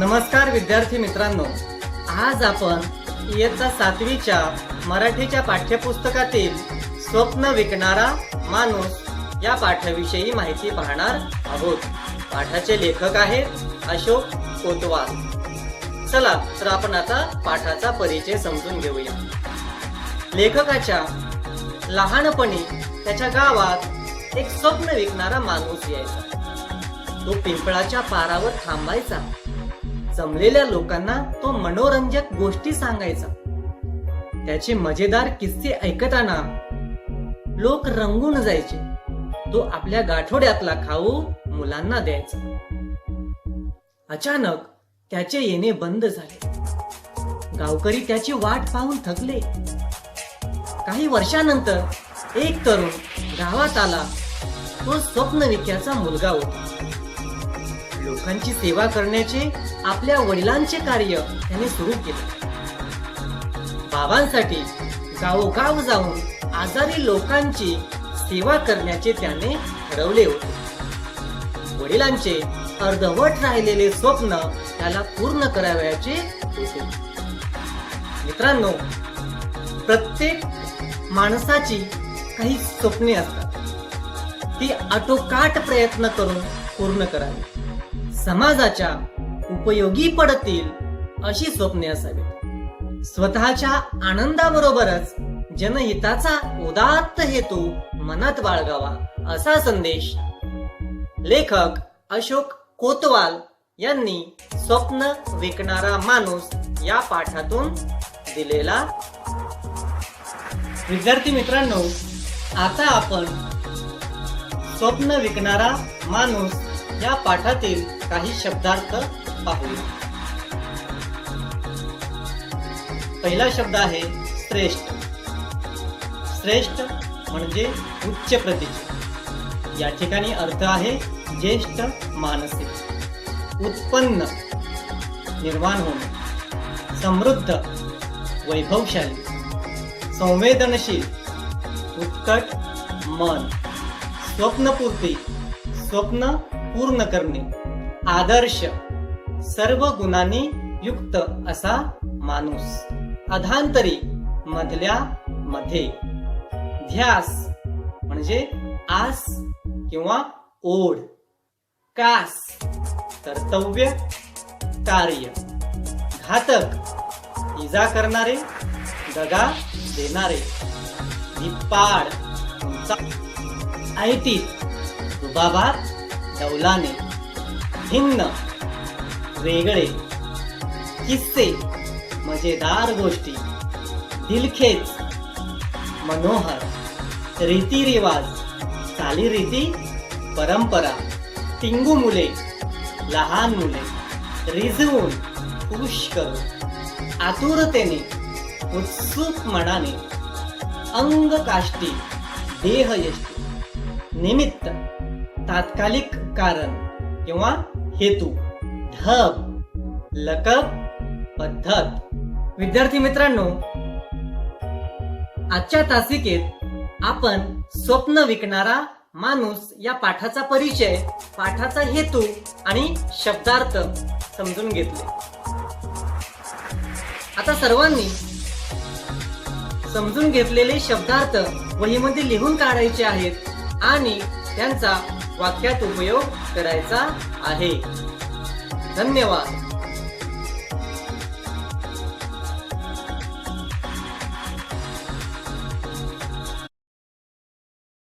नमस्कार विद्यार्थी मित्रांनो, आज आपण इयत्ता 7वीच्या मराठीच्या पाठ्यपुस्तकातील स्वप्न विकणारा माणूस या पाठाविषयी माहिती पाहणार आहोत. पाठाचे लेखक आहेत अशोक कोतवाल. चला तर आपण आता पाठाचा परिचय समजून घेऊया. लेखकाच्या लहानपणी त्याच्या गावात एक स्वप्न विकणारा माणूस यायचा. तो पिंपळाच्या पारावर थांबायचा. जमलेल्या लोकांना तो मनोरंजक गोष्टी सांगायचा. त्याचे मजेदार किस्से ऐकताना लोक रंगून जायचे. तो आपल्या गाठोड्यातला खाऊ मुलांना द्यायचा. अचानक त्याचे येणे बंद झाले. गावकरी त्याची वाट पाहून थकले. काही वर्षानंतर एक तरुण गावात आला. तो स्वप्नविक्याचा मुलगा होता. लोकांची सेवा करण्याचे आपल्या वडिलांचे कार्य त्याने सुरू केले. बाबांसाठी गावोगाव जाऊन आजारी लोकांची सेवा करण्याचे त्याने ठरवले होते. वडिलांचे अर्धवट राहिलेले स्वप्न त्याला पूर्ण करावयाचे होते. मित्रांनो, प्रत्येक माणसाची काही स्वप्ने असतात. ती आटोकाट प्रयत्न करून पूर्ण करावी. समाजाच्या उपयोगी पडतील अशी स्वप्ने असावीत. स्वतःच्या आनंदाबरोबरच जनहिताचा उदात्त हेतू मनात बाळगावा, असा संदेश लेखक अशोक कोतवाल यांनी स्वप्न विकणारा माणूस या पाठातून दिलेला. विद्यार्थी मित्रांनो, आता आपण स्वप्न विकणारा माणूस या पाठातील काही शब्दार्थ पाहूया. पहिला शब्द आहे श्रेष्ठ. श्रेष्ठ म्हणजे उच्च प्रतीचे. या ठिकाणी अर्थ आहे ज्येष्ठ मानसिक. उत्पन्न निर्माण होणे. समृद्ध वैभवशाली. संवेदनशील उत्कट मन. स्वप्नपूर्ती स्वप्न पूर्ण करणे. आदर्श सर्व गुणांनी युक्त असा माणूस. अधांतरी मधल्या मध्ये. ध्यास म्हणजे आस किंवा ओढ. कास कर्तव्य कार्य. घातक इजा करणारे दगा देणारे. धिप्पाड उंचा. ऐटीत रुबाबात डौलाने. भिन्न वेगळे. किस्से मजेदार गोष्टी. दिलखेच मनोहर. रीतिरिवाज चालीरीती परंपरा. टिंगू मुले लहान मुले. रिझवून खुश करून. आतुरतेने उत्सुक मनाने. अंग काष्टी देहयष्टी. निमित्त तात्कालिक कारण किंवा हेतू. ढब लकब पद्धत. विद्यार्थी मित्रांनो, आजच्या तासिकेत आपण स्वप्न विकणारा माणूस या पाठाचा परिचय, पाठाचा हेतू आणि शब्दार्थ समजून घेतले. आता सर्वांनी समजून घेतलेले शब्दार्थ वहीमध्ये लिहून काढायचे आहेत आणि त्यांचा वाक्यात उपयोग करायचा आहे. धन्यवाद.